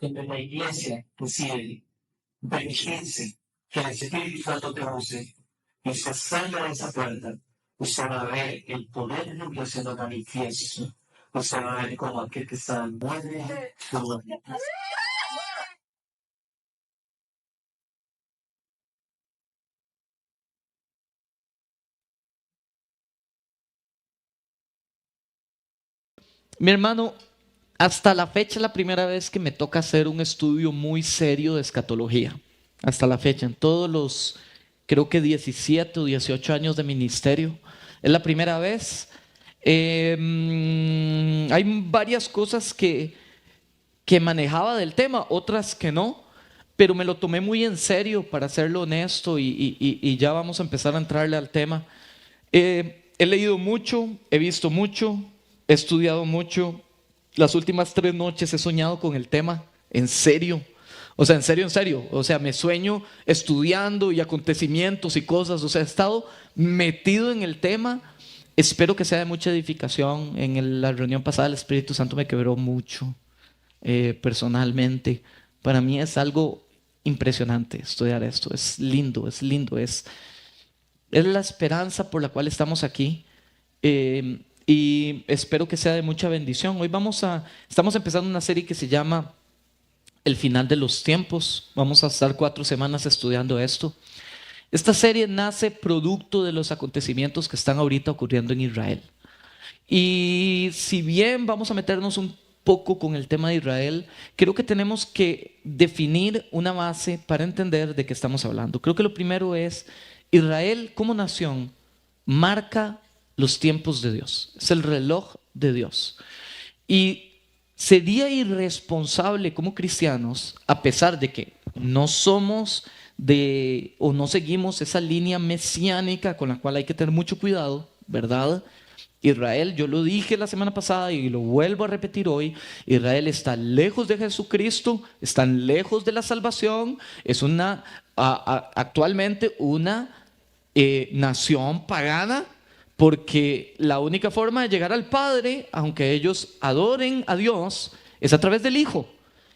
donde la iglesia decide dirigirse, que el Espíritu Santo te use, y se salga de esa puerta, usted va a ver el poder de Dios siendo manifiesto. Usted va a ver como aquel que está muere todo. Mi hermano, hasta la fecha es la primera vez que me toca hacer un estudio muy serio de escatología. Hasta la fecha, en todos los, creo que 17 o 18 años de ministerio, es la primera vez. Hay varias cosas que manejaba del tema, otras que no, pero me lo tomé muy en serio, para serlo honesto, y ya vamos a empezar a entrarle al tema. He leído mucho, he visto mucho, he estudiado mucho. Las últimas 3 noches he soñado con el tema, en serio. O sea, en serio, en serio. O sea, me sueño estudiando y acontecimientos y cosas. O sea, he estado metido en el tema. Espero que sea de mucha edificación. La reunión pasada el Espíritu Santo me quebró mucho, personalmente. Para mí es algo impresionante estudiar esto. Es lindo, es lindo. Es la esperanza por la cual estamos aquí, y espero que sea de mucha bendición. Hoy estamos empezando una serie que se llama El final de los tiempos. Vamos a estar 4 semanas estudiando esto. Esta serie nace producto de los acontecimientos que están ahorita ocurriendo en Israel. Y si bien vamos a meternos un poco con el tema de Israel, creo que tenemos que definir una base para entender de qué estamos hablando. Creo que lo primero es: Israel como nación marca los tiempos de Dios, es el reloj de Dios. Y sería irresponsable como cristianos, a pesar de que no somos o no seguimos esa línea mesiánica con la cual hay que tener mucho cuidado, ¿verdad? Israel, yo lo dije la semana pasada y lo vuelvo a repetir hoy: Israel está lejos de Jesucristo, están lejos de la salvación, es actualmente una nación pagana, porque la única forma de llegar al Padre, aunque ellos adoren a Dios, es a través del Hijo.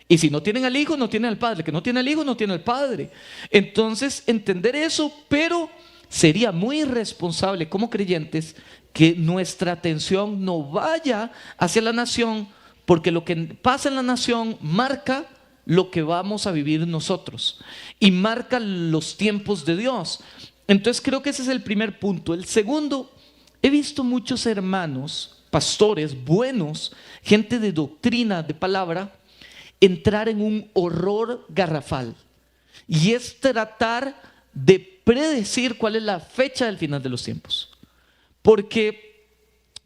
Y si no tienen al Hijo, no tienen al Padre. Que no tiene al Hijo, no tiene al Padre. Entonces, entender eso, pero sería muy irresponsable como creyentes que nuestra atención no vaya hacia la nación, porque lo que pasa en la nación marca lo que vamos a vivir nosotros y marca los tiempos de Dios. Entonces creo que ese es el primer punto. El segundo: he visto muchos hermanos, pastores buenos, gente de doctrina, de palabra, entrar en un horror garrafal, y es tratar de predecir cuál es la fecha del final de los tiempos. Porque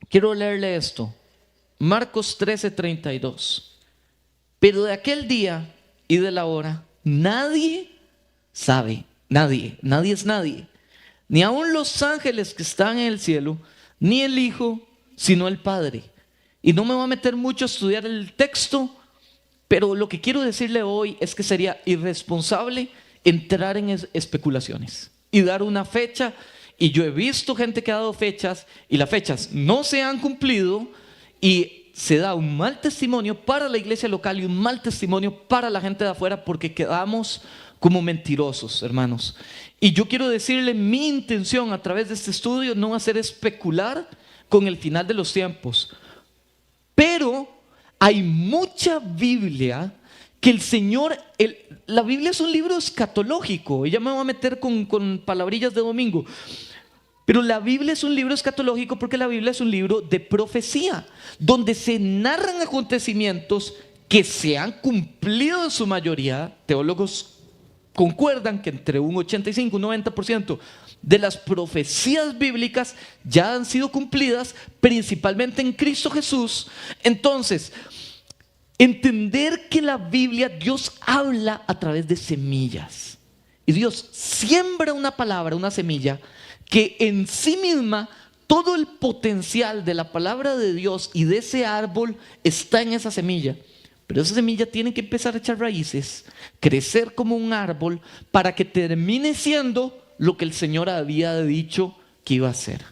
quiero leerle esto, Marcos 13:32. Pero de aquel día y de la hora nadie sabe, nadie es nadie, ni aun los ángeles que están en el cielo, ni el Hijo, sino el Padre. Y no me voy a meter mucho a estudiar el texto, pero lo que quiero decirle hoy es que sería irresponsable entrar en especulaciones y dar una fecha. Y yo he visto gente que ha dado fechas y las fechas no se han cumplido, y se da un mal testimonio para la iglesia local y un mal testimonio para la gente de afuera, porque quedamos como mentirosos, hermanos. Y yo quiero decirle: mi intención a través de este estudio no va a ser especular con el final de los tiempos, pero hay mucha Biblia que el Señor, la Biblia es un libro escatológico, y ya me voy a meter con palabrillas de domingo, pero la Biblia es un libro escatológico porque la Biblia es un libro de profecía, donde se narran acontecimientos que se han cumplido en su mayoría. Teólogos concuerdan que entre un 85 y un 90% de las profecías bíblicas ya han sido cumplidas, principalmente en Cristo Jesús. Entonces, entender que la Biblia, Dios habla a través de semillas, y Dios siembra una palabra, una semilla, que en sí misma, todo el potencial de la palabra de Dios y de ese árbol está en esa semilla. Pero esa semilla tiene que empezar a echar raíces, crecer como un árbol, para que termine siendo lo que el Señor había dicho que iba a ser.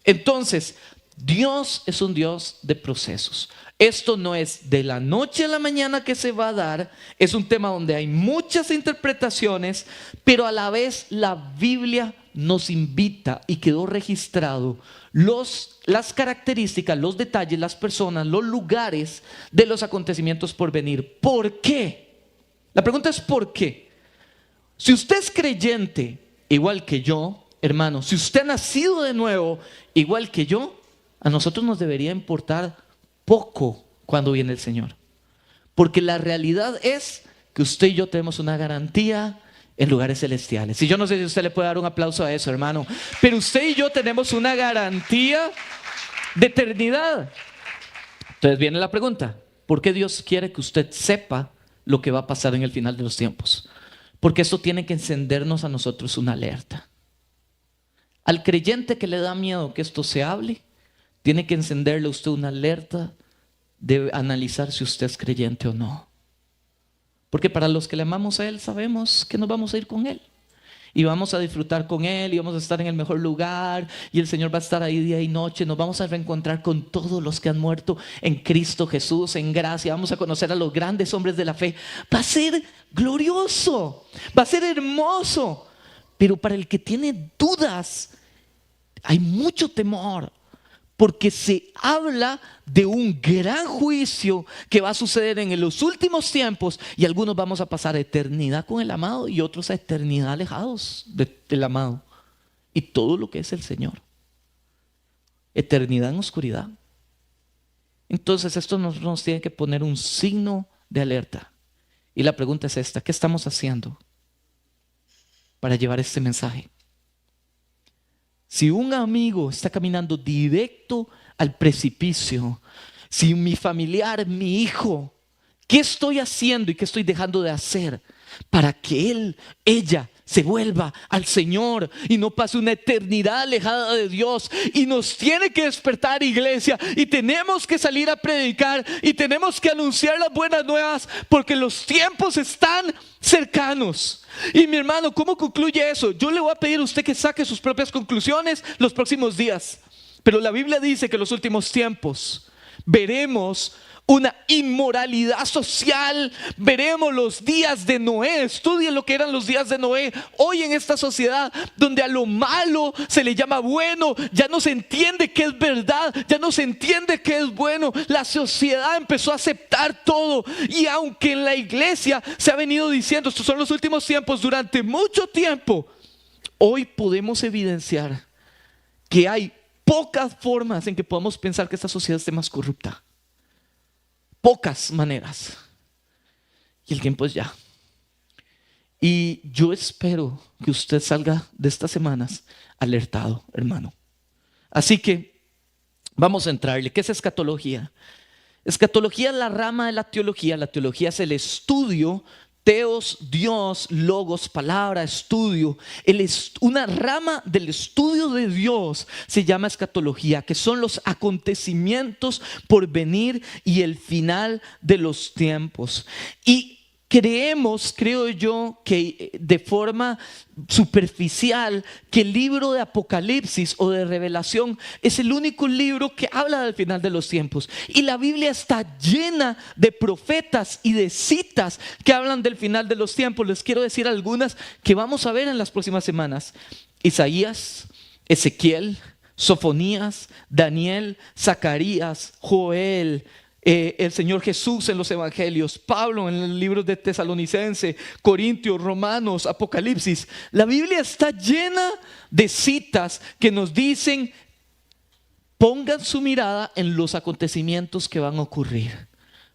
Entonces, Dios es un Dios de procesos. Esto no es de la noche a la mañana que se va a dar. Es un tema donde hay muchas interpretaciones, pero a la vez la Biblia nos invita y quedó registrado las características, los detalles, las personas, los lugares de los acontecimientos por venir. ¿Por qué? La pregunta es ¿por qué? Si usted es creyente, igual que yo, hermano, si usted ha nacido de nuevo, igual que yo, a nosotros nos debería importar poco cuando viene el Señor. Porque la realidad es que usted y yo tenemos una garantía en lugares celestiales. Y yo no sé si usted le puede dar un aplauso a eso, hermano, pero usted y yo tenemos una garantía de eternidad. Entonces viene la pregunta: ¿por qué Dios quiere que usted sepa lo que va a pasar en el final de los tiempos? Porque esto tiene que encendernos a nosotros una alerta. Al creyente que le da miedo que esto se hable, tiene que encenderle a usted una alerta de analizar si usted es creyente o no. Porque para los que le amamos a Él, sabemos que nos vamos a ir con Él. Y vamos a disfrutar con Él, y vamos a estar en el mejor lugar, y el Señor va a estar ahí día y noche. Nos vamos a reencontrar con todos los que han muerto en Cristo Jesús, en gracia. Vamos a conocer a los grandes hombres de la fe. Va a ser glorioso, va a ser hermoso. Pero para el que tiene dudas, hay mucho temor. Porque se habla de un gran juicio que va a suceder en los últimos tiempos, y algunos vamos a pasar eternidad con el amado y otros a eternidad alejados del amado y todo lo que es el Señor. Eternidad en oscuridad. Entonces esto nos tiene que poner un signo de alerta. Y la pregunta es esta: ¿qué estamos haciendo para llevar este mensaje? Si un amigo está caminando directo al precipicio, si mi familiar, mi hijo, ¿qué estoy haciendo y qué estoy dejando de hacer para que él, ella, se vuelva al Señor y no pase una eternidad alejada de Dios? Y nos tiene que despertar, iglesia, y tenemos que salir a predicar y tenemos que anunciar las buenas nuevas, porque los tiempos están cercanos. Y mi hermano, ¿cómo concluye eso? Yo le voy a pedir a usted que saque sus propias conclusiones los próximos días, pero la Biblia dice que en los últimos tiempos veremos una inmoralidad social. Veremos los días de Noé. Estudien lo que eran los días de Noé. Hoy en esta sociedad donde a lo malo se le llama bueno, ya no se entiende qué es verdad, ya no se entiende qué es bueno. La sociedad empezó a aceptar todo, y aunque en la iglesia se ha venido diciendo estos son los últimos tiempos durante mucho tiempo, hoy podemos evidenciar que hay pocas formas en que podamos pensar que esta sociedad esté más corrupta. Pocas maneras. Y el tiempo es ya. Y yo espero que usted salga de estas semanas alertado, hermano. Así que vamos a entrarle. ¿Qué es escatología? Escatología es la rama de la teología. La teología es el estudio. Teos, Dios, logos, palabra, estudio. Una rama del estudio de Dios se llama escatología, que son los acontecimientos por venir y el final de los tiempos. Y creo yo, que de forma superficial, que el libro de Apocalipsis o de Revelación es el único libro que habla del final de los tiempos. Y la Biblia está llena de profetas y de citas que hablan del final de los tiempos. Les quiero decir algunas que vamos a ver en las próximas semanas: Isaías, Ezequiel, Sofonías, Daniel, Zacarías, Joel, el Señor Jesús en los evangelios, Pablo en el libro de Tesalonicense, Corintios, Romanos, Apocalipsis. La Biblia está llena de citas que nos dicen: pongan su mirada en los acontecimientos que van a ocurrir,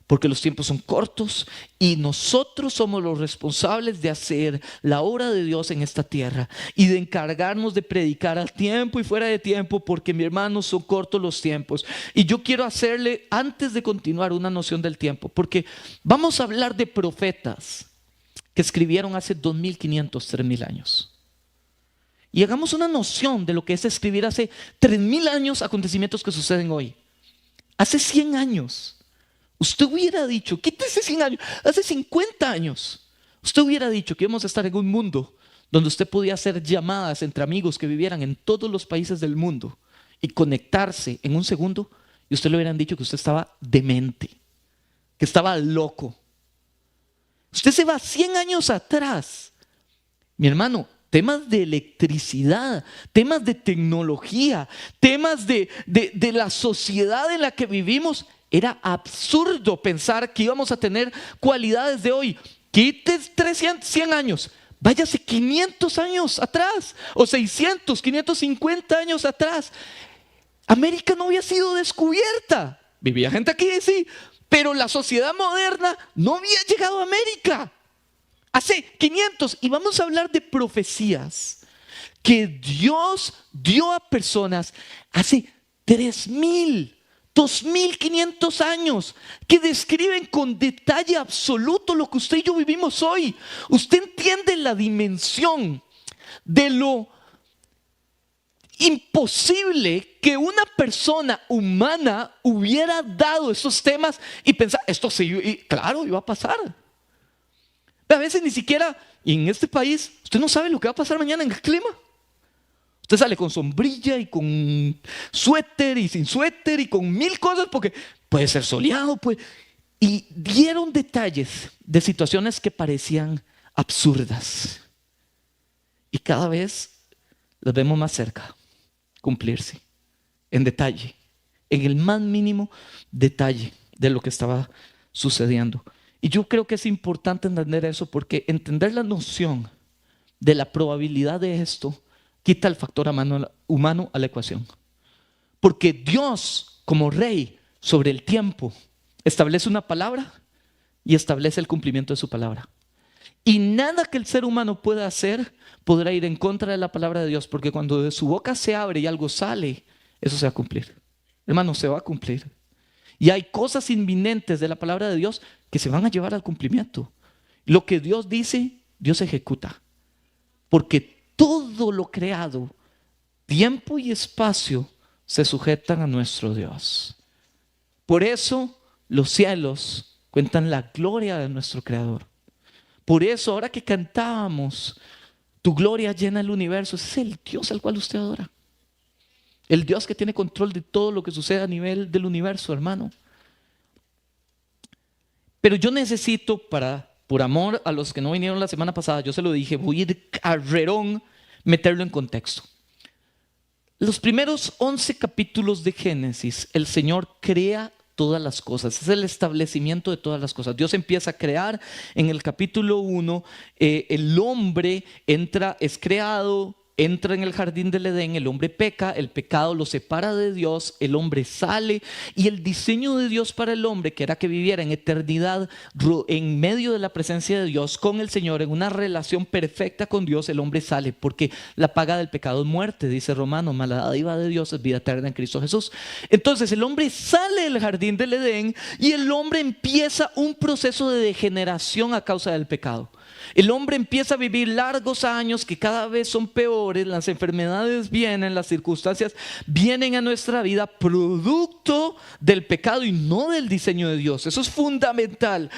porque los tiempos son cortos y nosotros somos los responsables de hacer la obra de Dios en esta tierra y de encargarnos de predicar a tiempo y fuera de tiempo, porque, mi hermano, son cortos los tiempos. Y yo quiero hacerle, antes de continuar, una noción del tiempo, porque vamos a hablar de profetas que escribieron hace 2500, 3000 años. Y hagamos una noción de lo que es escribir hace 3000 años acontecimientos que suceden hoy. Hace 100 años usted hubiera dicho, quítese 100 años, hace 50 años, usted hubiera dicho que íbamos a estar en un mundo donde usted podía hacer llamadas entre amigos que vivieran en todos los países del mundo y conectarse en un segundo, y usted le hubieran dicho que usted estaba demente, que estaba loco. Usted se va 100 años atrás, mi hermano, temas de electricidad, temas de tecnología, temas de la sociedad en la que vivimos. Era absurdo pensar que íbamos a tener cualidades de hoy. Quite 100 años, váyase 500 años atrás, o 600, 550 años atrás. América no había sido descubierta. Vivía gente aquí, sí, pero la sociedad moderna no había llegado a América. Hace 500, y vamos a hablar de profecías que Dios dio a personas hace 3,000, 2,500 años, que describen con detalle absoluto lo que usted y yo vivimos hoy. Usted entiende la dimensión de lo imposible que una persona humana hubiera dado esos temas y pensar, esto sí, y claro, iba a pasar. A veces ni siquiera, y en este país, usted no sabe lo que va a pasar mañana en el clima. Usted sale con sombrilla y con suéter y sin suéter y con 1000 cosas porque puede ser soleado. Y dieron detalles de situaciones que parecían absurdas. Y cada vez las vemos más cerca, cumplirse, en detalle, en el más mínimo detalle de lo que estaba sucediendo. Y yo creo que es importante entender eso porque entender la noción de la probabilidad de esto quita el factor humano a la ecuación. Porque Dios, como rey sobre el tiempo, establece una palabra y establece el cumplimiento de su palabra. Y nada que el ser humano pueda hacer podrá ir en contra de la palabra de Dios, porque cuando de su boca se abre y algo sale, eso se va a cumplir. Hermano, se va a cumplir. Y hay cosas inminentes de la palabra de Dios que se van a llevar al cumplimiento. Lo que Dios dice, Dios ejecuta. Porque todo lo creado, tiempo y espacio, se sujetan a nuestro Dios. Por eso los cielos cuentan la gloria de nuestro Creador. Por eso ahora que cantábamos, tu gloria llena el universo, ese es el Dios al cual usted adora. El Dios que tiene control de todo lo que sucede a nivel del universo, hermano. Pero yo necesito, por amor a los que no vinieron la semana pasada, yo se lo dije, voy a ir carrerón, meterlo en contexto. Los primeros 11 capítulos de Génesis, el Señor crea todas las cosas, es el establecimiento de todas las cosas. Dios empieza a crear en el capítulo 1, el hombre es creado, entra en el jardín del Edén, el hombre peca, el pecado lo separa de Dios, el hombre sale y el diseño de Dios para el hombre, que era que viviera en eternidad en medio de la presencia de Dios con el Señor, en una relación perfecta con Dios, el hombre sale porque la paga del pecado es muerte, dice Romanos, mas la dádiva de Dios es vida eterna en Cristo Jesús. Entonces el hombre sale del jardín del Edén y el hombre empieza un proceso de degeneración a causa del pecado. El hombre empieza a vivir largos años que cada vez son peores, las enfermedades vienen, las circunstancias vienen a nuestra vida producto del pecado y no del diseño de Dios. Eso es fundamental.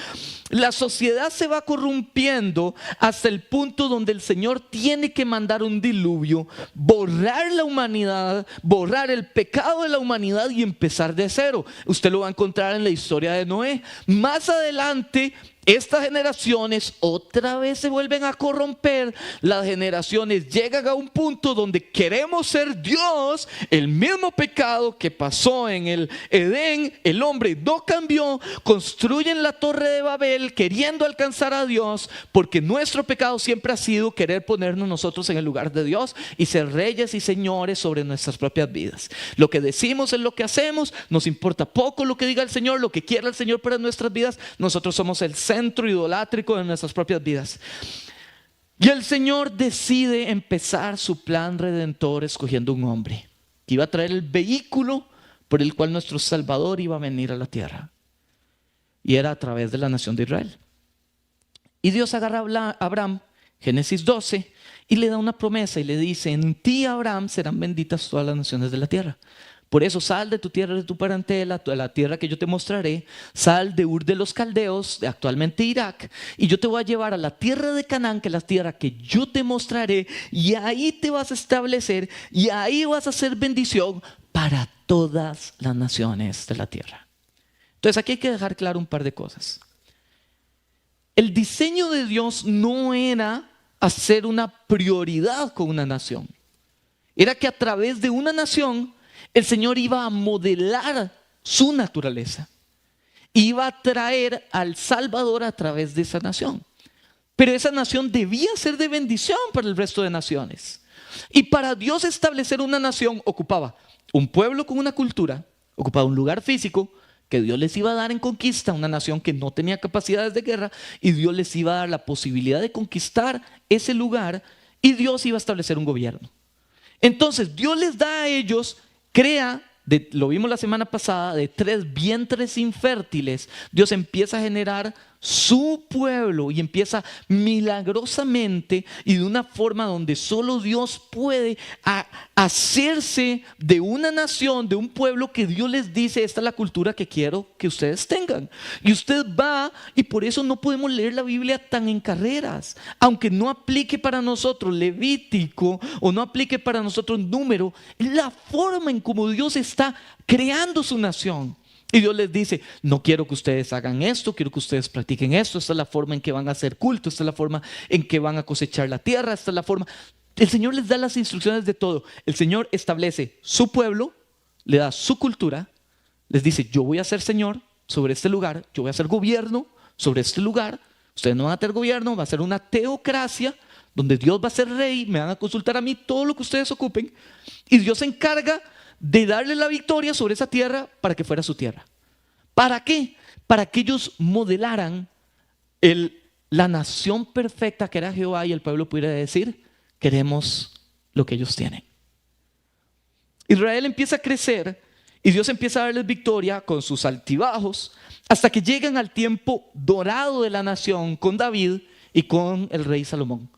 La sociedad se va corrompiendo hasta el punto donde el Señor tiene que mandar un diluvio, borrar la humanidad, borrar el pecado de la humanidad y empezar de cero. Usted lo va a encontrar en la historia de Noé. Más adelante, estas generaciones otra vez se vuelven a corromper. Las generaciones llegan a un punto donde queremos ser Dios. El mismo pecado que pasó en el Edén, el hombre no cambió. Construyen la torre de Babel queriendo alcanzar a Dios, porque nuestro pecado siempre ha sido querer ponernos nosotros en el lugar de Dios y ser reyes y señores sobre nuestras propias vidas. Lo que decimos es lo que hacemos. Nos importa poco lo que diga el Señor, lo que quiera el Señor para nuestras vidas. Nosotros somos el centro idolátrico de nuestras propias vidas. Y el Señor decide empezar su plan redentor escogiendo un hombre que iba a traer el vehículo por el cual nuestro Salvador iba a venir a la tierra, y era a través de la nación de Israel. Y Dios agarra a Abraham, Génesis 12, y le da una promesa y le dice: en ti, Abraham, serán benditas todas las naciones de la tierra. Por eso sal de tu tierra, de tu parentela, de la tierra que yo te mostraré. Sal de Ur de los Caldeos, de actualmente Irak, y yo te voy a llevar a la tierra de Canaán, que es la tierra que yo te mostraré, y ahí te vas a establecer, y ahí vas a hacer bendición, para todas las naciones de la tierra. Entonces aquí hay que dejar claro un par de cosas. El diseño de Dios no era hacer una prioridad con una nación. Era que a través de una nación el Señor iba a modelar su naturaleza. Iba a traer al Salvador a través de esa nación. Pero esa nación debía ser de bendición para el resto de naciones. Y para Dios establecer una nación ocupaba un pueblo con una cultura, ocupaba un lugar físico que Dios les iba a dar en conquista, una nación que no tenía capacidades de guerra, y Dios les iba a dar la posibilidad de conquistar ese lugar, y Dios iba a establecer un gobierno. Entonces Dios les da a ellos, crea, lo vimos la semana pasada, de 3 vientres infértiles. Dios empieza a generar su pueblo y empieza milagrosamente y de una forma donde solo Dios puede hacerse de una nación, de un pueblo que Dios les dice: esta es la cultura que quiero que ustedes tengan. Y usted va, y por eso no podemos leer la Biblia tan en carreras, aunque no aplique para nosotros Levítico o no aplique para nosotros Número, es la forma en cómo Dios está creando su nación. Y Dios les dice: no quiero que ustedes hagan esto, quiero que ustedes practiquen esto. Esta es la forma en que van a hacer culto, esta es la forma en que van a cosechar la tierra, esta es la forma. El Señor les da las instrucciones de todo. El Señor establece su pueblo, le da su cultura, les dice: yo voy a ser Señor sobre este lugar, yo voy a hacer gobierno sobre este lugar. Ustedes no van a tener gobierno, va a ser una teocracia donde Dios va a ser rey, me van a consultar a mí todo lo que ustedes ocupen, y Dios se encarga de darle la victoria sobre esa tierra para que fuera su tierra. ¿Para qué? Para que ellos modelaran la nación perfecta que era Jehová, y el pueblo pudiera decir: queremos lo que ellos tienen. Israel empieza a crecer y Dios empieza a darles victoria con sus altibajos hasta que llegan al tiempo dorado de la nación con David y con el rey Salomón.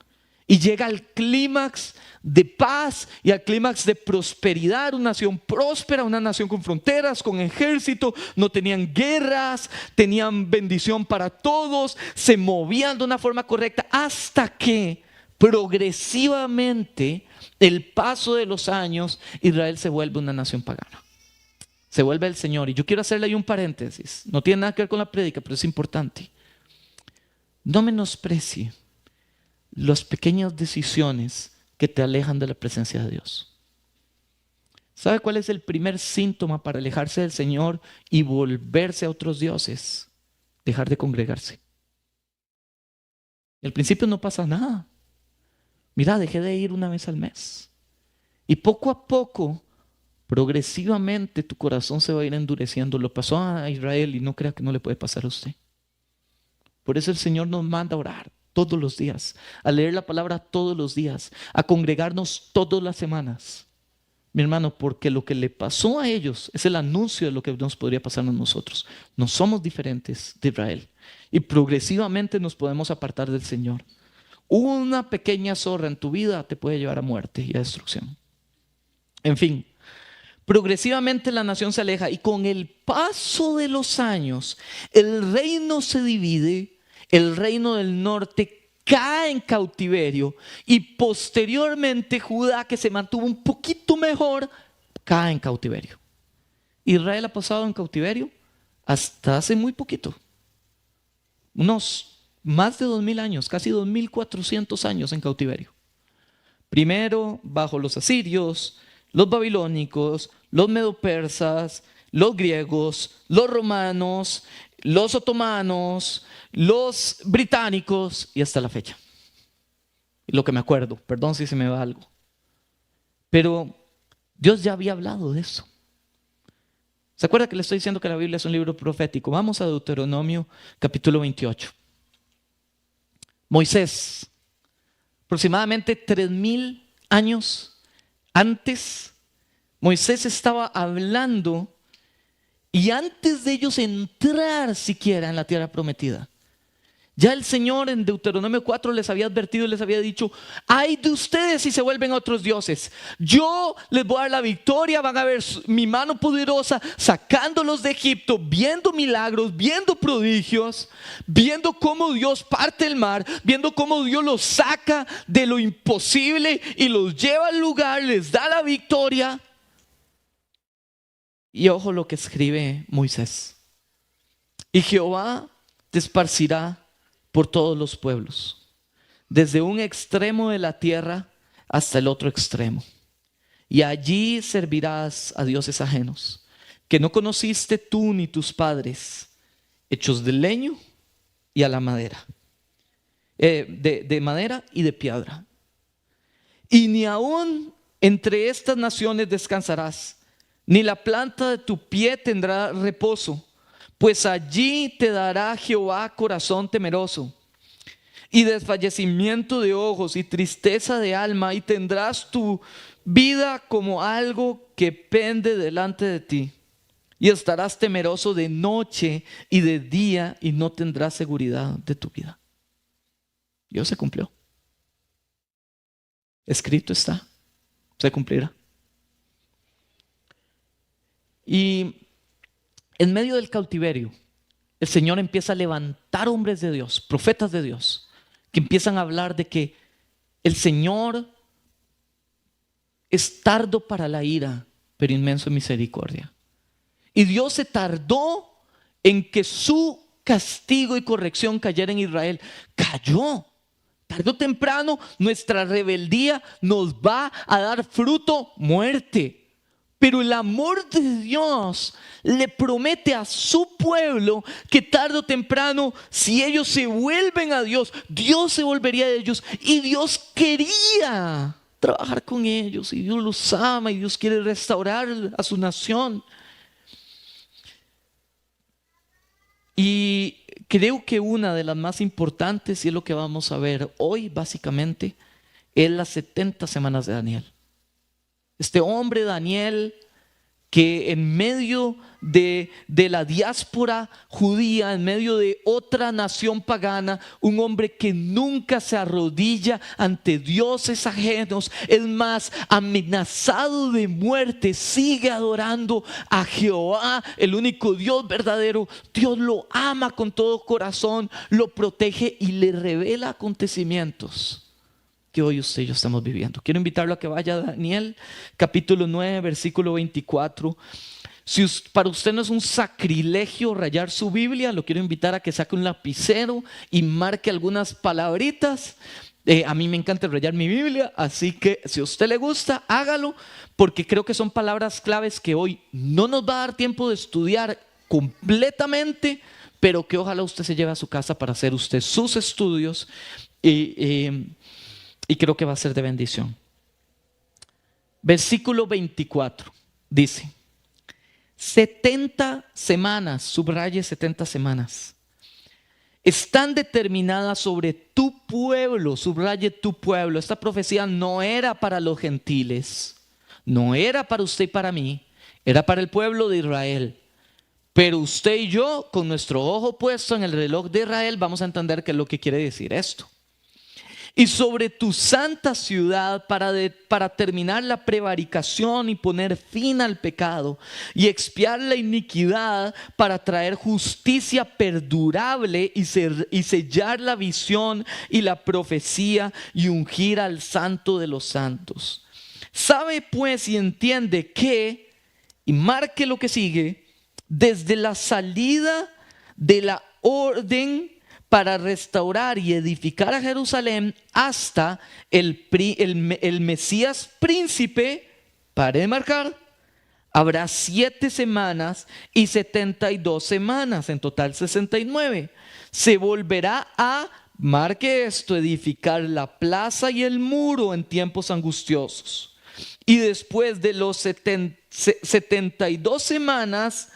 Y llega al clímax de paz y al clímax de prosperidad, una nación próspera, una nación con fronteras, con ejército, no tenían guerras, tenían bendición para todos, se movían de una forma correcta, hasta que progresivamente, el paso de los años, Israel se vuelve una nación pagana. Se vuelve el Señor. Y yo quiero hacerle ahí un paréntesis, no tiene nada que ver con la prédica, pero es importante. No menosprecie las pequeñas decisiones que te alejan de la presencia de Dios. ¿Sabe cuál es el primer síntoma para alejarse del Señor y volverse a otros dioses? Dejar de congregarse. Al principio no pasa nada. Mira, dejé de ir una vez al mes. Y poco a poco, progresivamente, tu corazón se va a ir endureciendo. Lo pasó a Israel y no crea que no le puede pasar a usted. Por eso el Señor nos manda a orar todos los días, a leer la palabra todos los días, a congregarnos todas las semanas. Mi hermano, porque lo que le pasó a ellos es el anuncio de lo que nos podría pasar a nosotros. No somos diferentes de Israel y progresivamente nos podemos apartar del Señor. Una pequeña zorra en tu vida te puede llevar a muerte y a destrucción. En fin, progresivamente la nación se aleja y con el paso de los años el reino se divide. El reino del norte cae en cautiverio y posteriormente Judá, que se mantuvo un poquito mejor, cae en cautiverio. Israel ha pasado en cautiverio hasta hace muy poquito. Unos más de 2000 años, casi 2400 años en cautiverio. Primero bajo los asirios, los babilónicos, los medopersas, los griegos, los romanos, los otomanos, los británicos y hasta la fecha. Lo que me acuerdo, perdón si se me va algo. Pero Dios ya había hablado de eso. ¿Se acuerda que le estoy diciendo que la Biblia es un libro profético? Vamos a Deuteronomio capítulo 28. Moisés, aproximadamente 3000 años antes, Moisés estaba hablando. Y antes de ellos entrar siquiera en la tierra prometida, ya el Señor en Deuteronomio 4 les había advertido y les había dicho: ay de ustedes si se vuelven otros dioses. Yo les voy a dar la victoria, van a ver mi mano poderosa sacándolos de Egipto, viendo milagros, viendo prodigios, viendo cómo Dios parte el mar, viendo cómo Dios los saca de lo imposible y los lleva al lugar, les da la victoria. Y ojo lo que escribe Moisés. Y Jehová te esparcirá por todos los pueblos, desde un extremo de la tierra hasta el otro extremo. Y allí servirás a dioses ajenos, que no conociste tú ni tus padres, hechos de leño y a la madera, de madera y de piedra. Y ni aún entre estas naciones descansarás, ni la planta de tu pie tendrá reposo, pues allí te dará Jehová corazón temeroso y desfallecimiento de ojos y tristeza de alma, y tendrás tu vida como algo que pende delante de ti. Y estarás temeroso de noche y de día, y no tendrás seguridad de tu vida. Dios se cumplió. Escrito está, se cumplirá. Y en medio del cautiverio, el Señor empieza a levantar hombres de Dios, profetas de Dios, que empiezan a hablar de que el Señor es tardo para la ira, pero inmenso en misericordia. Y Dios se tardó en que su castigo y corrección cayera en Israel. Cayó. Tarde o temprano nuestra rebeldía nos va a dar fruto, muerte. Pero el amor de Dios le promete a su pueblo que tarde o temprano, si ellos se vuelven a Dios, Dios se volvería de ellos. Y Dios quería trabajar con ellos, y Dios los ama, y Dios quiere restaurar a su nación. Y creo que una de las más importantes, y es lo que vamos a ver hoy básicamente, es las 70 semanas de Daniel. Este hombre Daniel, que en medio de la diáspora judía, en medio de otra nación pagana, un hombre que nunca se arrodilla ante dioses ajenos, es más, amenazado de muerte, sigue adorando a Jehová, el único Dios verdadero. Dios lo ama con todo corazón, lo protege y le revela acontecimientos que hoy usted y yo estamos viviendo. Quiero invitarlo a que vaya a Daniel, capítulo 9, versículo 24. Si para usted no es un sacrilegio rayar su Biblia, lo quiero invitar a que saque un lapicero y marque algunas palabritas. A mí me encanta rayar mi Biblia, así que si a usted le gusta, hágalo, porque creo que son palabras claves que hoy no nos va a dar tiempo de estudiar completamente, pero que ojalá usted se lleve a su casa para hacer usted sus estudios, y creo que va a ser de bendición. Versículo 24 dice: 70 semanas, subraye 70 semanas, están determinadas sobre tu pueblo, subraye tu pueblo. Esta profecía no era para los gentiles, no era para usted y para mí, era para el pueblo de Israel. Pero usted y yo, con nuestro ojo puesto en el reloj de Israel, vamos a entender qué es lo que quiere decir esto. Y sobre tu santa ciudad, para terminar la prevaricación y poner fin al pecado y expiar la iniquidad, para traer justicia perdurable y sellar la visión y la profecía y ungir al santo de los santos. Sabe pues y entiende que, y marque lo que sigue, desde la salida de la orden para restaurar y edificar a Jerusalén hasta el Mesías príncipe, para enmarcar, habrá 7 semanas y 72 semanas, en total 69. Se volverá a, marque esto, edificar la plaza y el muro en tiempos angustiosos. Y después de los 72 semanas,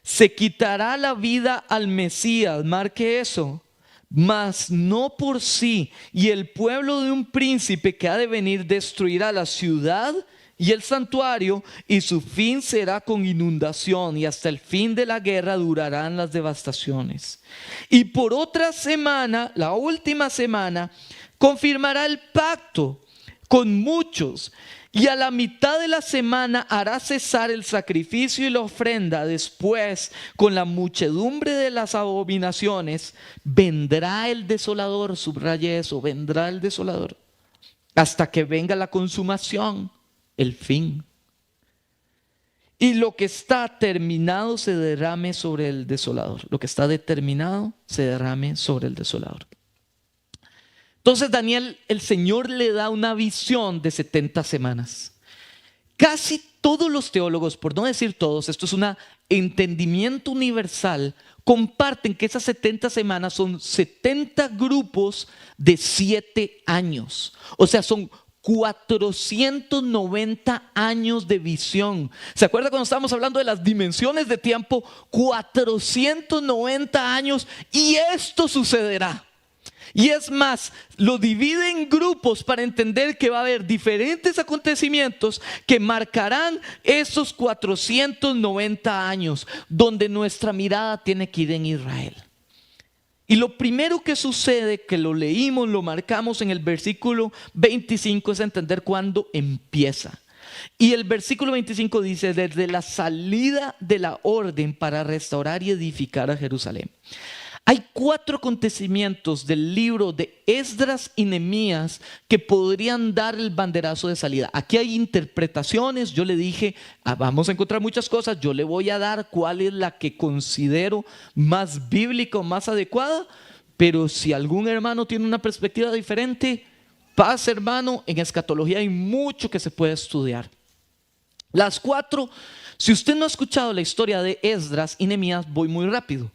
se quitará la vida al Mesías, marque eso, mas no por sí, y el pueblo de un príncipe que ha de venir destruirá la ciudad y el santuario, y su fin será con inundación, y hasta el fin de la guerra durarán las devastaciones. Y por otra semana, la última semana, confirmará el pacto con muchos, y a la mitad de la semana hará cesar el sacrificio y la ofrenda. Después, con la muchedumbre de las abominaciones, vendrá el desolador, subraye eso, vendrá el desolador, hasta que venga la consumación, el fin. y lo que está terminado se derrame sobre el desolador. Lo que está determinado se derrame sobre el desolador. Entonces Daniel, el Señor le da una visión de 70 semanas. Casi todos los teólogos, por no decir todos, esto es un entendimiento universal, comparten que esas 70 semanas son 70 grupos de 7 años. O sea, son 490 años de visión. ¿Se acuerda cuando estábamos hablando de las dimensiones de tiempo? 490 años y esto sucederá. Y es más, lo divide en grupos para entender que va a haber diferentes acontecimientos que marcarán esos 490 años, donde nuestra mirada tiene que ir en Israel. Y lo primero que sucede, que lo leímos, lo marcamos en el versículo 25, es entender cuándo empieza. Y el versículo 25 dice: desde la salida de la orden para restaurar y edificar a Jerusalén. Hay 4 acontecimientos del libro de Esdras y Nehemías que podrían dar el banderazo de salida. Aquí hay interpretaciones. Yo le dije, vamos a encontrar muchas cosas. Yo le voy a dar cuál es la que considero más bíblica o más adecuada. Pero si algún hermano tiene una perspectiva diferente, paz, hermano. En escatología hay mucho que se puede estudiar. Las 4, si usted no ha escuchado la historia de Esdras y Nehemías, voy muy rápido.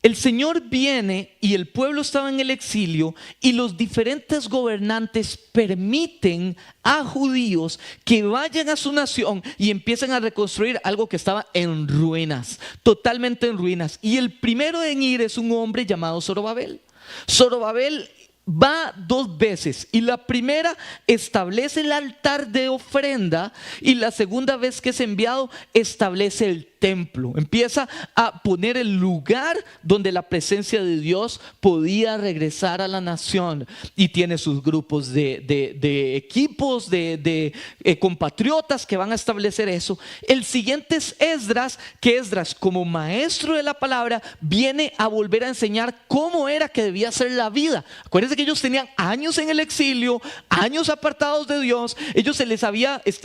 El Señor viene y el pueblo estaba en el exilio y los diferentes gobernantes permiten a judíos que vayan a su nación y empiezan a reconstruir algo que estaba en ruinas, totalmente en ruinas. Y el primero en ir es un hombre llamado Zorobabel. Zorobabel va 2 veces y la primera establece el altar de ofrenda y la segunda vez que es enviado establece el templo. Empieza a poner el lugar donde la presencia de Dios podía regresar a la nación y tiene sus grupos de equipos, de compatriotas que van a establecer eso. El siguiente es Esdras, que Esdras, como maestro de la palabra, viene a volver a enseñar cómo era que debía ser la vida. Acuérdense que ellos tenían años en el exilio, años apartados de Dios. Ellos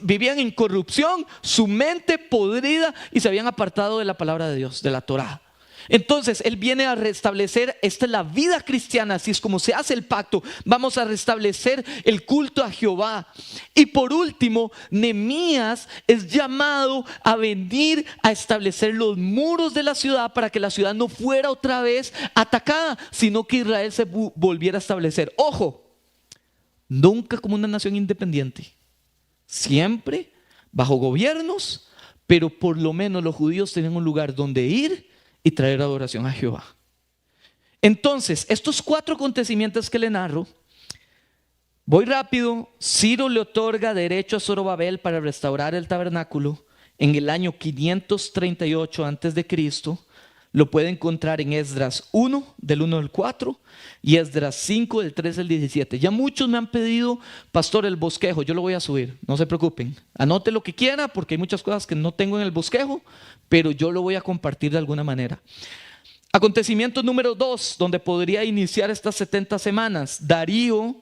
vivían en corrupción, su mente podrida y se habían apartado de la palabra de Dios, de la Torá. Entonces él viene a restablecer, esta es la vida cristiana, así es como se hace el pacto. Vamos a restablecer el culto a Jehová. Y por último, Nehemías es llamado a venir a establecer los muros de la ciudad para que la ciudad no fuera otra vez atacada, sino que Israel se volviera a establecer. Ojo, nunca como una nación independiente, siempre bajo gobiernos, pero por lo menos los judíos tenían un lugar donde ir y traer adoración a Jehová. Entonces, estos 4 acontecimientos que le narro, voy rápido. Ciro le otorga derecho a Zorobabel para restaurar el tabernáculo en el año 538 antes de Cristo. Lo puede encontrar en Esdras 1, del 1 al 4, y Esdras 5, del 3 al 17. Ya muchos me han pedido, pastor, el bosquejo. Yo lo voy a subir, no se preocupen. Anote lo que quiera, porque hay muchas cosas que no tengo en el bosquejo, pero yo lo voy a compartir de alguna manera. Acontecimiento número 2, donde podría iniciar estas 70 semanas. Darío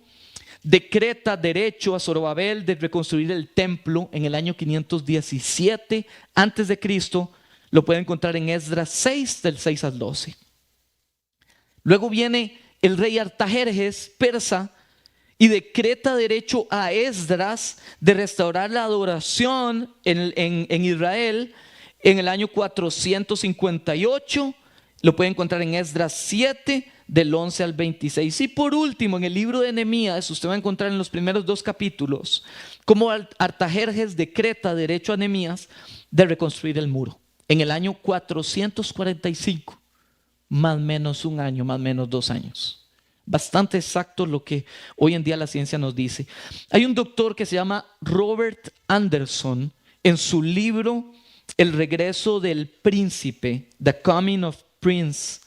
decreta derecho a Zorobabel de reconstruir el templo en el año 517 antes de Cristo. Lo pueden encontrar en Esdras 6, del 6 al 12. Luego viene el rey Artajerjes, persa, y decreta derecho a Esdras de restaurar la adoración en Israel en el año 458. Lo pueden encontrar en Esdras 7, del 11 al 26. Y por último, en el libro de Nehemías, usted va a encontrar en los primeros 2 capítulos cómo Artajerjes decreta derecho a Nehemías de reconstruir el muro en el año 445, más o menos 1 año, más o menos 2 años. Bastante exacto lo que hoy en día la ciencia nos dice. Hay un doctor que se llama Robert Anderson, en su libro El regreso del príncipe, The Coming of Prince,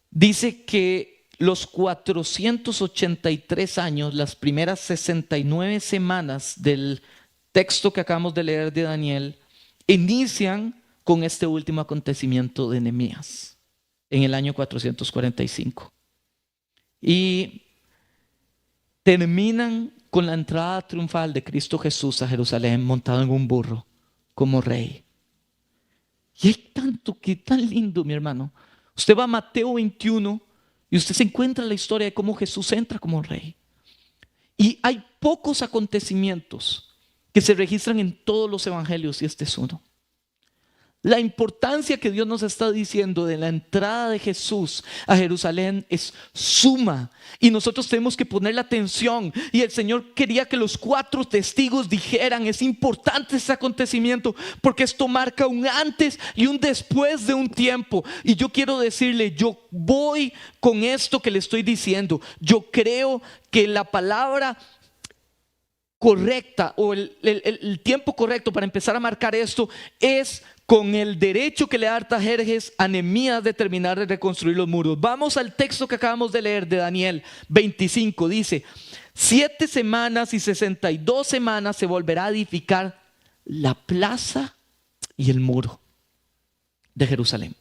dice que los 483 años, las primeras 69 semanas del texto que acabamos de leer de Daniel, inician con este último acontecimiento de Nehemías en el año 445 y terminan con la entrada triunfal de Cristo Jesús a Jerusalén montado en un burro como rey. Y hay tanto que tan lindo, mi hermano. Usted va a Mateo 21 y usted se encuentra la historia de cómo Jesús entra como rey. Y hay pocos acontecimientos que se registran en todos los evangelios y este es uno. La importancia que Dios nos está diciendo de la entrada de Jesús a Jerusalén es suma y nosotros tenemos que ponerle atención. Y el Señor quería que los 4 testigos dijeran: es importante este acontecimiento porque esto marca un antes y un después de un tiempo. Y yo quiero decirle, yo voy con esto que le estoy diciendo. Yo creo que la palabra correcta o el tiempo correcto para empezar a marcar esto es con el derecho que le da Artajerjes a Nehemías de terminar de reconstruir los muros. Vamos al texto que acabamos de leer de Daniel 25. Dice: 7 semanas y 62 semanas se volverá a edificar la plaza y el muro de Jerusalén.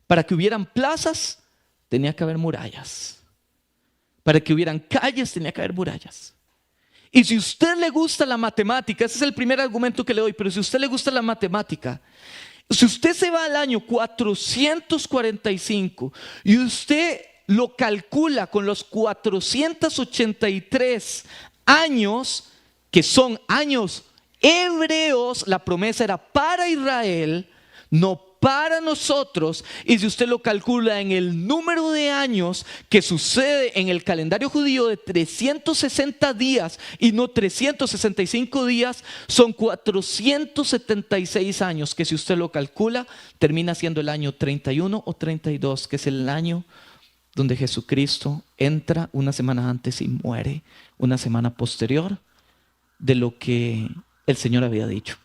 Para que hubieran plazas tenía que haber murallas. Para que hubieran calles tenía que haber murallas. Y si a usted le gusta la matemática, ese es el primer argumento que le doy, pero si a usted le gusta la matemática, si usted se va al año 445 y usted lo calcula con los 483 años, que son años hebreos, la promesa era para Israel, no para nosotros. Y si usted lo calcula en el número de años que sucede en el calendario judío de 360 días y no 365 días, son 476 años, que si usted lo calcula termina siendo el año 31 o 32, que es el año donde Jesucristo entra una semana antes y muere una semana posterior de lo que el Señor había dicho.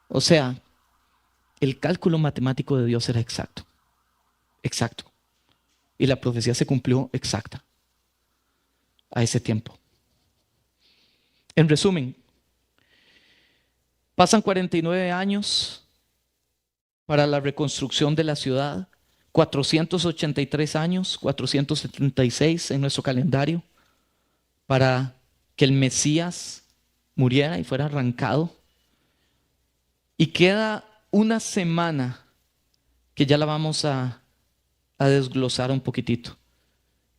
O sea, el cálculo matemático de Dios era exacto. Exacto. Y la profecía se cumplió exacta a ese tiempo. En resumen, pasan 49 años para la reconstrucción de la ciudad, 483 años, 476 en nuestro calendario, para que el Mesías muriera y fuera arrancado. Y queda una semana que ya la vamos a desglosar un poquitito,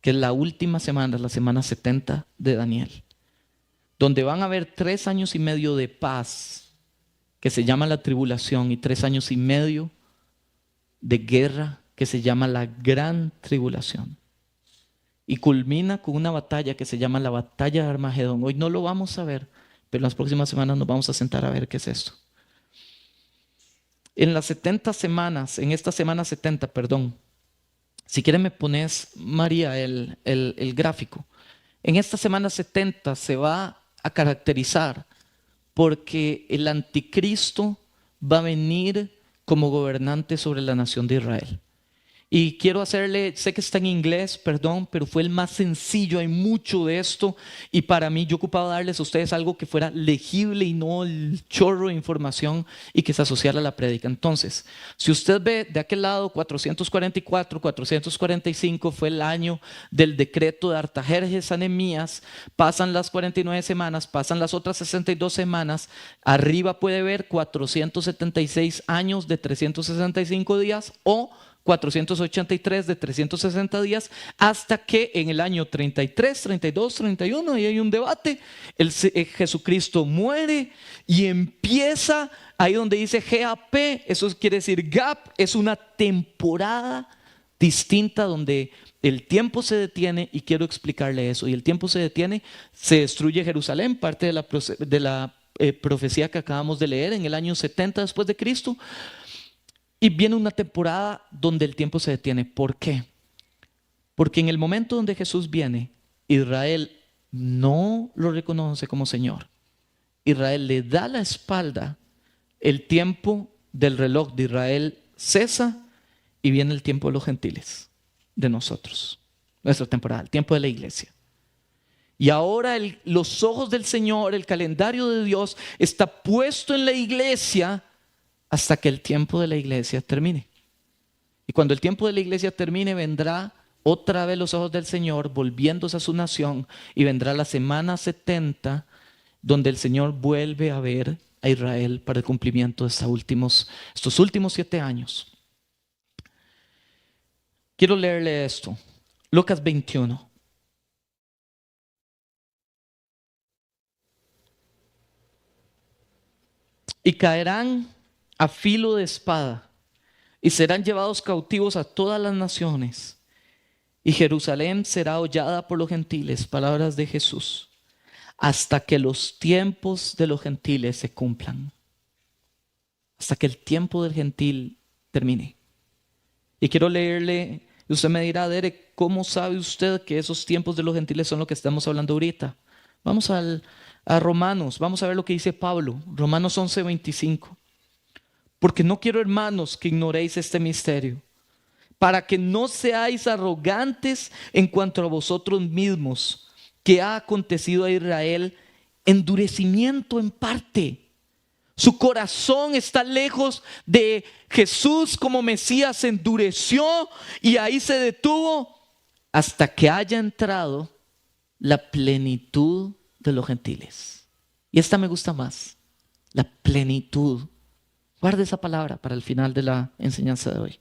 que es la última semana, la semana 70 de Daniel, donde van a haber 3 años y medio de paz, que se llama la tribulación, y 3 años y medio de guerra, que se llama la gran tribulación. Y culmina con una batalla que se llama la batalla de Armagedón. Hoy no lo vamos a ver, pero en las próximas semanas nos vamos a sentar a ver qué es esto. En las 70 semanas, en esta semana 70, perdón, si quieren me pones, María, el gráfico. En esta semana 70 se va a caracterizar porque el anticristo va a venir como gobernante sobre la nación de Israel. Y quiero hacerle, sé que está en inglés, perdón, pero fue el más sencillo, hay mucho de esto. Y para mí yo ocupaba darles a ustedes algo que fuera legible y no el chorro de información y que se asociara a la prédica. Entonces, si usted ve de aquel lado, 444, 445 fue el año del decreto de Artajerjes a Nehemías. Pasan las 49 semanas, pasan las otras 62 semanas. Arriba puede ver 476 años de 365 días o 483 de 360 días, hasta que en el año 33, 32, 31, y hay un debate, Jesucristo muere y empieza ahí donde dice GAP, eso quiere decir gap, es una temporada distinta donde el tiempo se detiene, y quiero explicarle eso. Y el tiempo se detiene, se destruye Jerusalén, parte de la profecía que acabamos de leer en el año 70 después de Cristo. Y viene una temporada donde el tiempo se detiene. ¿Por qué? Porque en el momento donde Jesús viene, Israel no lo reconoce como Señor. Israel le da la espalda, el tiempo del reloj de Israel cesa y viene el tiempo de los gentiles, de nosotros, nuestra temporada, el tiempo de la iglesia. Y ahora los ojos del Señor, el calendario de Dios está puesto en la iglesia hasta que el tiempo de la iglesia termine. Y cuando el tiempo de la iglesia termine, vendrá otra vez los ojos del Señor volviéndose a su nación, y vendrá la semana 70 donde el Señor vuelve a ver a Israel para el cumplimiento de estos últimos 7 años. Quiero leerle esto. Lucas 21. Y caerán a filo de espada y serán llevados cautivos a todas las naciones. Y Jerusalén será hollada por los gentiles, palabras de Jesús, hasta que los tiempos de los gentiles se cumplan. Hasta que el tiempo del gentil termine. Y quiero leerle, y usted me dirá, Derek, ¿cómo sabe usted que esos tiempos de los gentiles son lo que estamos hablando ahorita? Vamos a Romanos, vamos a ver lo que dice Pablo, Romanos 11:25. Porque no quiero, hermanos, que ignoréis este misterio, para que no seáis arrogantes en cuanto a vosotros mismos, que ha acontecido a Israel endurecimiento en parte. Su corazón está lejos de Jesús como Mesías, se endureció y ahí se detuvo hasta que haya entrado la plenitud de los gentiles. Y esta me gusta más, la plenitud. Guarde esa palabra para el final de la enseñanza de hoy.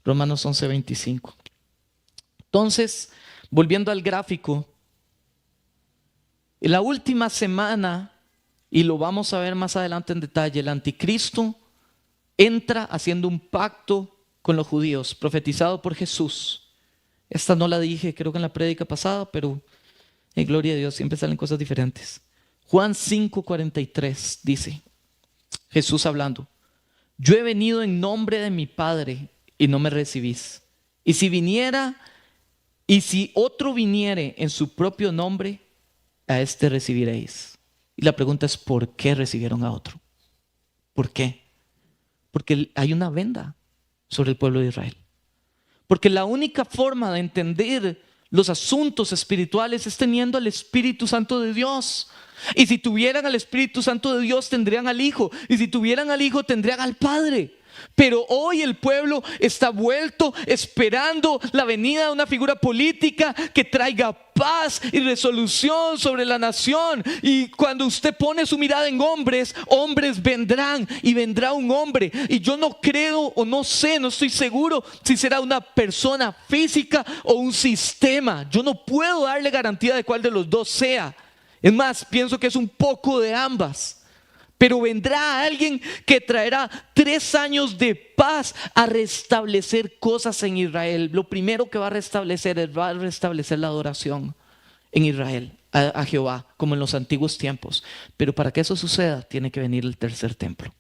Romanos 11:25. Entonces, volviendo al gráfico, en la última semana, y lo vamos a ver más adelante en detalle, el anticristo entra haciendo un pacto con los judíos, profetizado por Jesús. Esta no la dije, creo que en la prédica pasada, pero en gloria a Dios siempre salen cosas diferentes. Juan 5:43 dice, Jesús hablando, yo he venido en nombre de mi Padre y no me recibís. Y si otro viniere en su propio nombre, a este recibiréis. Y la pregunta es, ¿por qué recibieron a otro? ¿Por qué? Porque hay una venda sobre el pueblo de Israel. Porque la única forma de entender los asuntos espirituales es teniendo al Espíritu Santo de Dios. Y si tuvieran al Espíritu Santo de Dios, tendrían al Hijo. Y si tuvieran al Hijo, tendrían al Padre. Pero hoy el pueblo está vuelto esperando la venida de una figura política que traiga paz y resolución sobre la nación. Y cuando usted pone su mirada en hombres, hombres vendrán y vendrá un hombre. Y yo no creo o no sé, no estoy seguro si será una persona física o un sistema. Yo no puedo darle garantía de cuál de los dos sea. Es más, pienso que es un poco de ambas. Pero vendrá alguien que traerá 3 años de paz a restablecer cosas en Israel. Lo primero que va a restablecer la adoración en Israel a Jehová, como en los antiguos tiempos. Pero para que eso suceda, tiene que venir el tercer templo.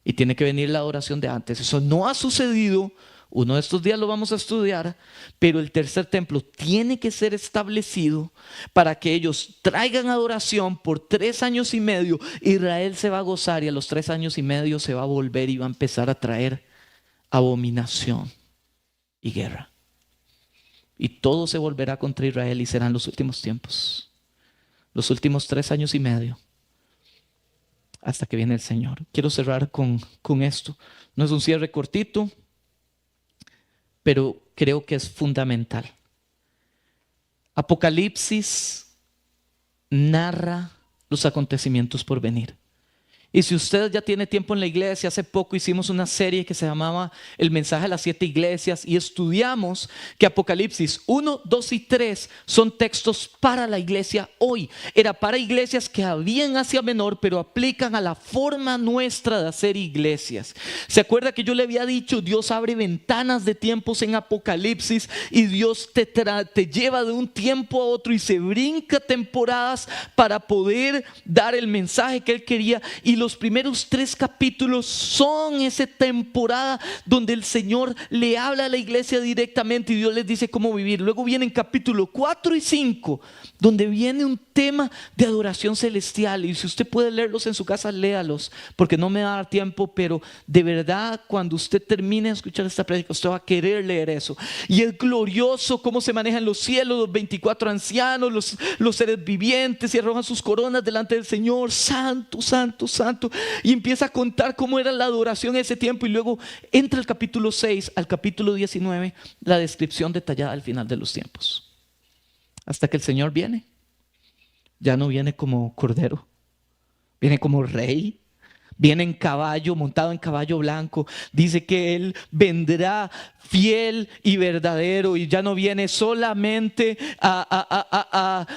Y tiene que venir la adoración de antes. Eso no ha sucedido. Uno de estos días lo vamos a estudiar, pero el tercer templo tiene que ser establecido para que ellos traigan adoración por 3 años y medio. Israel se va a gozar y a los 3 años y medio se va a volver y va a empezar a traer abominación y guerra. Y todo se volverá contra Israel y serán los últimos tiempos. Los últimos 3 años y medio. Hasta que viene el Señor. Quiero cerrar con esto. No es un cierre cortito, pero creo que es fundamental. Apocalipsis narra los acontecimientos por venir. Y si usted ya tiene tiempo en la iglesia, hace poco hicimos una serie que se llamaba El mensaje a las 7 iglesias y estudiamos que Apocalipsis 1, 2 y 3 son textos para la iglesia hoy. Era para iglesias que había en Asia Menor, pero aplican a la forma nuestra de hacer iglesias. ¿Se acuerda que yo le había dicho, Dios abre ventanas de tiempos en Apocalipsis y Dios te lleva de un tiempo a otro y se brinca temporadas para poder dar el mensaje que Él quería? Y los primeros 3 capítulos son esa temporada donde el Señor le habla a la iglesia directamente y Dios les dice cómo vivir. Luego vienen capítulo 4 y 5, donde viene un tema de adoración celestial. Y si usted puede leerlos en su casa, léalos, porque no me da tiempo, pero de verdad cuando usted termine de escuchar esta prédica, usted va a querer leer eso. Y es glorioso cómo se manejan los cielos, los 24 ancianos, los seres vivientes, y arrojan sus coronas delante del Señor. Santo, santo, santo. Y empieza a contar cómo era la adoración en ese tiempo. Y luego entra el capítulo 6 al capítulo 19, la descripción detallada al final de los tiempos. Hasta que el Señor viene. Ya no viene como cordero, Viene como rey, viene en caballo, montado en caballo blanco. Dice que Él vendrá fiel y verdadero y ya no viene solamente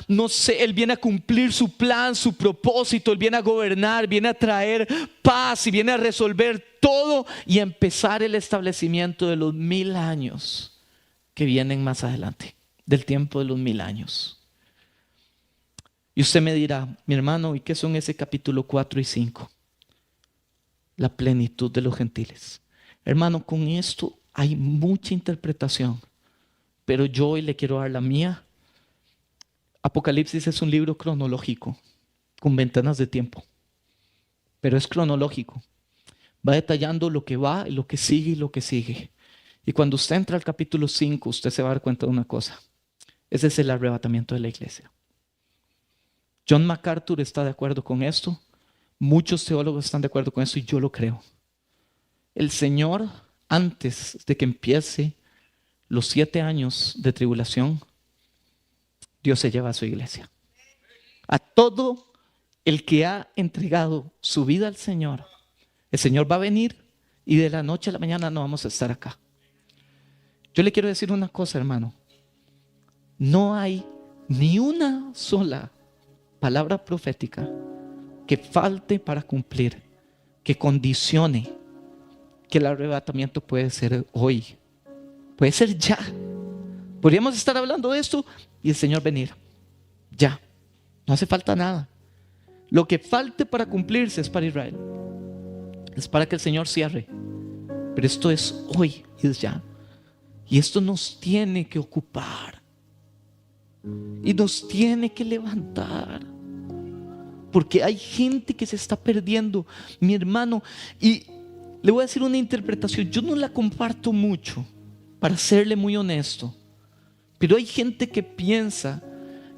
no sé, Él viene a cumplir su plan, su propósito. Él viene a gobernar, viene a traer paz y viene a resolver todo y a empezar el establecimiento de los 1000 años que vienen más adelante, del tiempo de los 1000 años. Y usted me dirá, mi hermano, ¿y qué son ese capítulo 4 y 5? La plenitud de los gentiles. Hermano, con esto hay mucha interpretación, pero yo hoy le quiero dar la mía. Apocalipsis es un libro cronológico, con ventanas de tiempo, pero es cronológico. Va detallando lo que va, lo que sigue y lo que sigue. Y cuando usted entra al capítulo 5, usted se va a dar cuenta de una cosa. Ese es el arrebatamiento de la iglesia. John MacArthur está de acuerdo con esto. Muchos teólogos están de acuerdo con esto y yo lo creo. El Señor, antes de que empiece los 7 años de tribulación, Dios se lleva a su iglesia. A todo el que ha entregado su vida al Señor, el Señor va a venir y de la noche a la mañana no vamos a estar acá. Yo le quiero decir una cosa, hermano. No hay ni una sola palabra profética que falte para cumplir, que condicione que el arrebatamiento puede ser hoy, puede ser ya. Podríamos estar hablando de esto y el Señor venir ya, no hace falta nada. Lo que falte para cumplirse es para Israel, es para que el Señor cierre, pero esto es hoy y es ya. Y esto nos tiene que ocupar y nos tiene que levantar, porque hay gente que se está perdiendo, mi hermano. Y le voy a decir una interpretación, yo no la comparto mucho, para serle muy honesto, pero hay gente que piensa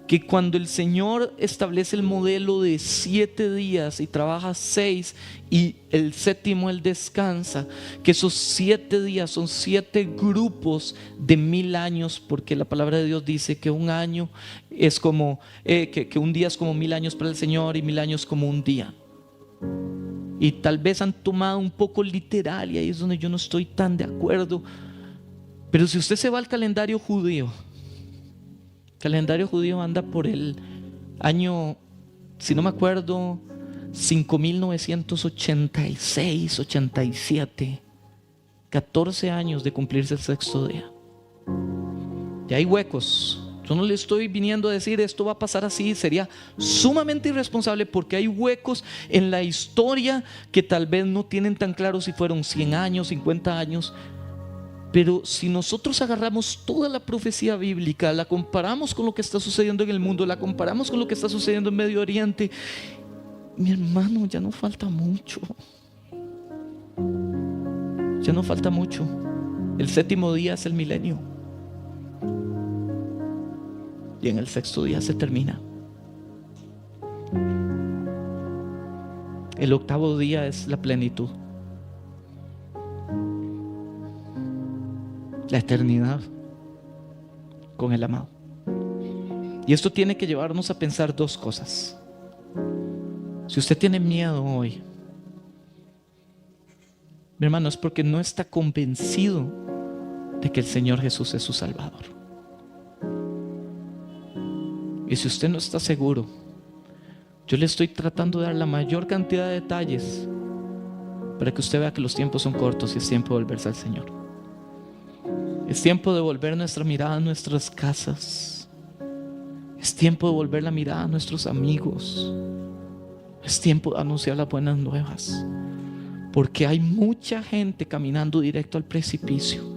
que cuando el Señor establece el modelo de 7 días y trabaja 6 y el séptimo Él descansa, que esos 7 días son 7 grupos de 1000 años, porque la palabra de Dios dice que un año es como, que un día es como 1000 años para el Señor y 1000 años como un día. Y tal vez han tomado un poco literal y ahí es donde yo no estoy tan de acuerdo. Pero si usted se va al calendario judío, anda por el año, si no me acuerdo, 5986, 87, 14 años de cumplirse el 6º día. Ya hay huecos. Yo no le estoy viniendo a decir esto va a pasar así, sería sumamente irresponsable, porque hay huecos en la historia que tal vez no tienen tan claro si fueron 100 años, 50 años. Pero si nosotros agarramos toda la profecía bíblica, la comparamos con lo que está sucediendo en el mundo, la comparamos con lo que está sucediendo en Medio Oriente, mi hermano, ya no falta mucho. Ya no falta mucho. El 7º día es el milenio. Y en el 6º día se termina. El 8º día es la plenitud. La eternidad con el amado. Y esto tiene que llevarnos a pensar 2 cosas. Si usted tiene miedo hoy, mi hermano, es porque no está convencido de que el Señor Jesús es su Salvador. Y si usted no está seguro, yo le estoy tratando de dar la mayor cantidad de detalles para que usted vea que los tiempos son cortos y es tiempo de volverse al Señor. Es tiempo de volver nuestra mirada a nuestras casas. Es tiempo de volver la mirada a nuestros amigos. Es tiempo de anunciar las buenas nuevas, porque hay mucha gente caminando directo al precipicio.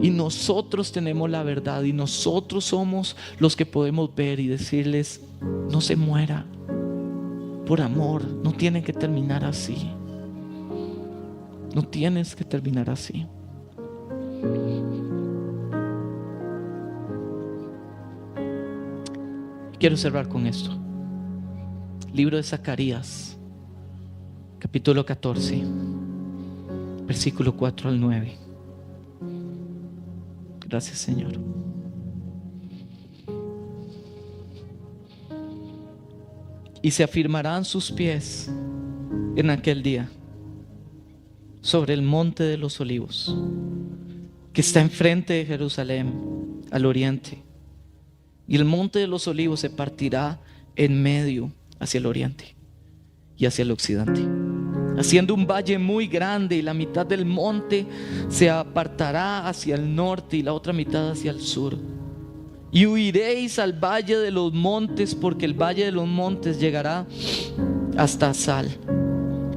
Y nosotros tenemos la verdad y nosotros somos los que podemos ver y decirles: no se muera, por amor, no tiene que terminar así. No tienes que terminar así. Quiero cerrar con esto. Libro de Zacarías, capítulo 14, versículo 4 al 9. Gracias, Señor. y se afirmarán sus pies en aquel día sobre el monte de los olivos, que está enfrente de Jerusalén, al oriente. Y el monte de los olivos se partirá en medio hacia el oriente y hacia el occidente, haciendo un valle muy grande, y la mitad del monte se apartará hacia el norte y la otra mitad hacia el sur. Y huiréis al valle de los montes, porque el valle de los montes llegará hasta Sal.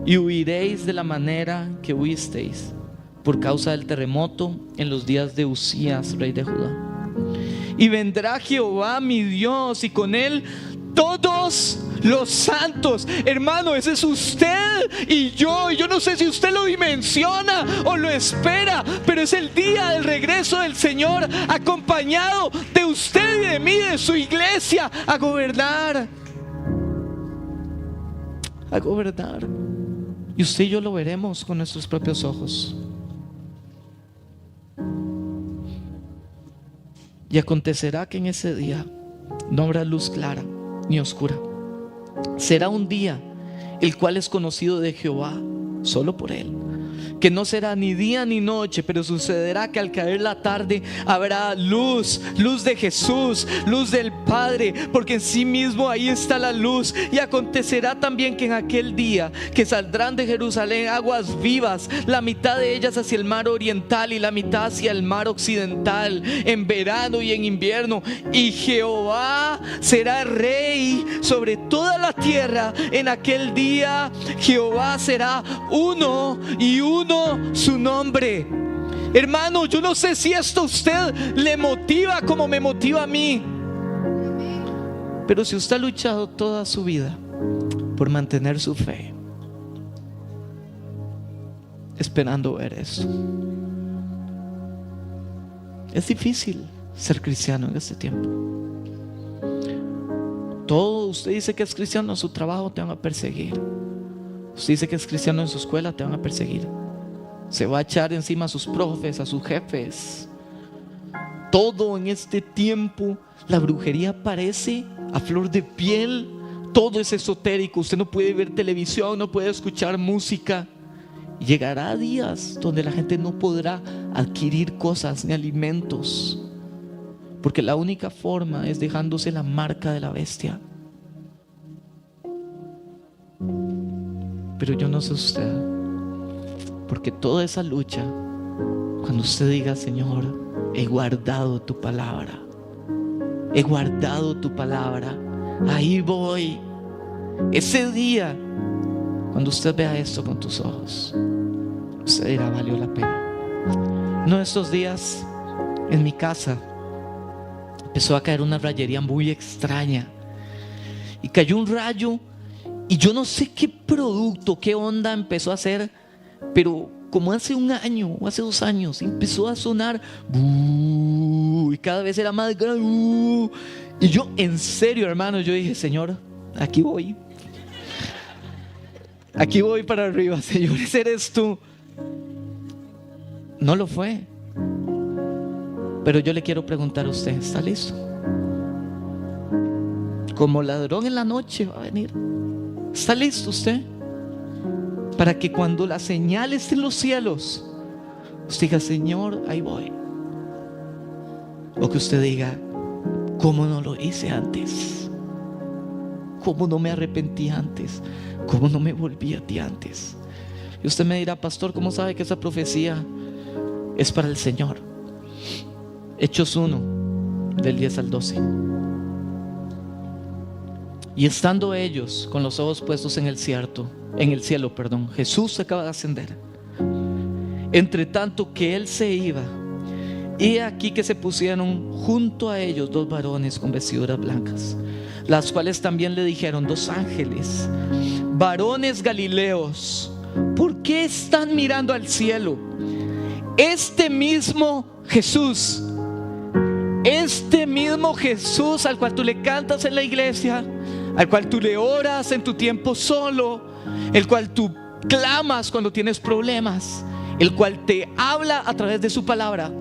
Y huiréis de la manera que huisteis por causa del terremoto en los días de Usías, rey de Judá. Y vendrá Jehová mi Dios, y con él todos los santos. Hermano, ese es usted y yo. Yo no sé si usted lo dimensiona o lo espera, pero es el día del regreso del Señor, acompañado de usted y de mí, de su iglesia, a gobernar. A gobernar. Y usted y yo lo veremos con nuestros propios ojos. Y acontecerá que en ese día no habrá luz clara ni oscura. Será un día el cual es conocido de Jehová solo por él, que no será ni día ni noche, pero sucederá que al caer la tarde habrá luz, luz de Jesús, luz del Padre, porque en sí mismo ahí está la luz. Y acontecerá también que en aquel día que saldrán de Jerusalén aguas vivas, la mitad de ellas hacia el mar oriental y la mitad hacia el mar occidental, en verano y en invierno. Y Jehová será rey sobre toda la tierra. En aquel día Jehová será uno, y uno su nombre. Hermano, yo no sé si esto a usted le motiva como me motiva a mí, pero si usted ha luchado toda su vida por mantener su fe, esperando ver eso, es difícil ser cristiano en este tiempo. Todo, usted dice que es cristiano en su trabajo, te van a perseguir. Usted dice que es cristiano en su escuela, te van a perseguir. Se va a echar encima a sus profes, a sus jefes. Todo en este tiempo, la brujería aparece a flor de piel. Todo es esotérico. Usted no puede ver televisión, no puede escuchar música. Y llegará días donde la gente no podrá adquirir cosas ni alimentos, porque la única forma es dejándose la marca de la bestia. Pero yo no sé usted, porque toda esa lucha, cuando usted diga: Señor, he guardado tu palabra, he guardado tu palabra, ahí voy. Ese día, cuando usted vea esto con tus ojos, usted dirá: valió la pena. No, estos días en mi casa empezó a caer una rayería muy extraña, y cayó un rayo, y yo no sé qué producto, qué onda empezó a hacer, pero como hace un año o hace 2 años empezó a sonar y cada vez era más grande. Y yo, en serio, hermano, yo dije: Señor, aquí voy para arriba, Señor, ese eres tú. No lo fue, pero yo le quiero preguntar a usted: ¿está listo? Como ladrón en la noche va a venir. ¿Está listo usted? Para que cuando la señal esté en los cielos, usted diga: Señor, ahí voy. O que usted diga: ¿cómo no lo hice antes? ¿Cómo no me arrepentí antes? ¿Cómo no me volví a ti antes? Y usted me dirá: pastor, ¿cómo sabe que esa profecía es para el Señor? Hechos 1, del 10 al 12. Y estando ellos con los ojos puestos en el cielo, Jesús acaba de ascender. Entre tanto que él se iba, he aquí que se pusieron junto a ellos 2 varones con vestiduras blancas, las cuales también le dijeron: 2 ángeles, varones galileos, ¿por qué están mirando al cielo? Este mismo Jesús al cual tú le cantas en la iglesia, al cual tú le oras en tu tiempo solo, el cual tú clamas cuando tienes problemas, el cual te habla a través de su palabra,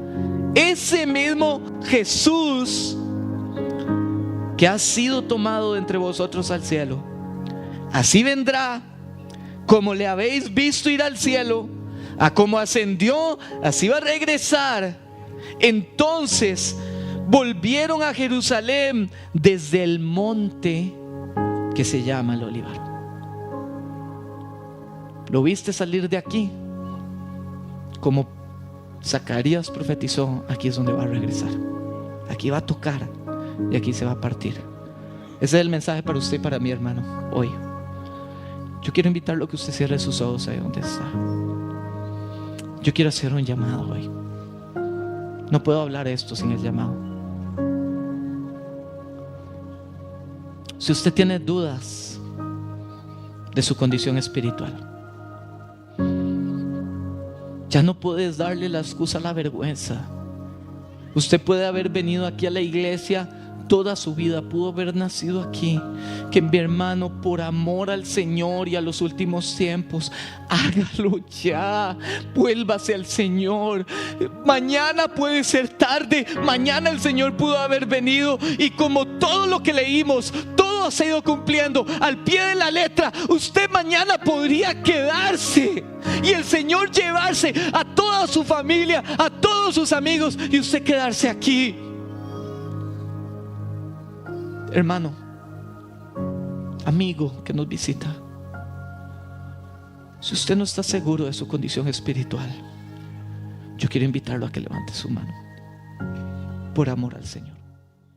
ese mismo Jesús que ha sido tomado de entre vosotros al cielo, así vendrá. Como le habéis visto ir al cielo, a como ascendió, así va a regresar. Entonces volvieron a Jerusalén desde el monte que se llama el Olivar. ¿Lo viste salir de aquí? Como Zacarías profetizó, aquí es donde va a regresar. Aquí va a tocar y aquí se va a partir. Ese es el mensaje para usted y para mi hermano hoy. Yo quiero invitarlo a que usted cierre sus ojos ahí donde está. Yo quiero hacer un llamado hoy. No puedo hablar esto sin el llamado. Si usted tiene dudas de su condición espiritual, ya no puedes darle la excusa a la vergüenza. Usted puede haber venido aquí a la iglesia toda su vida, pudo haber nacido aquí. Que mi hermano, por amor al Señor y a los últimos tiempos, hágalo ya. Vuélvase al Señor. Mañana puede ser tarde. Mañana el Señor pudo haber venido, y como todo lo que leímos, todo se ha ido cumpliendo al pie de la letra. Usted mañana podría quedarse y el Señor llevarse a toda su familia, a todos sus amigos, y usted quedarse aquí. Hermano, amigo que nos visita, si usted no está seguro de su condición espiritual, yo quiero invitarlo a que levante su mano por amor al Señor.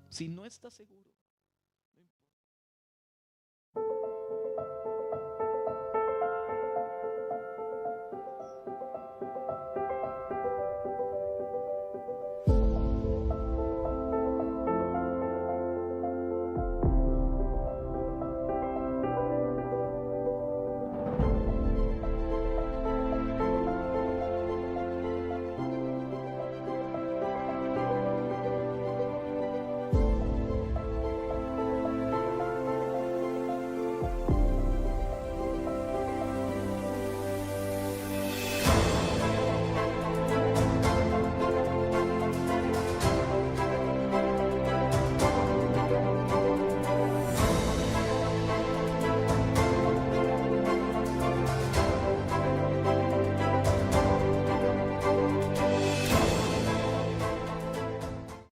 Si no está seguro.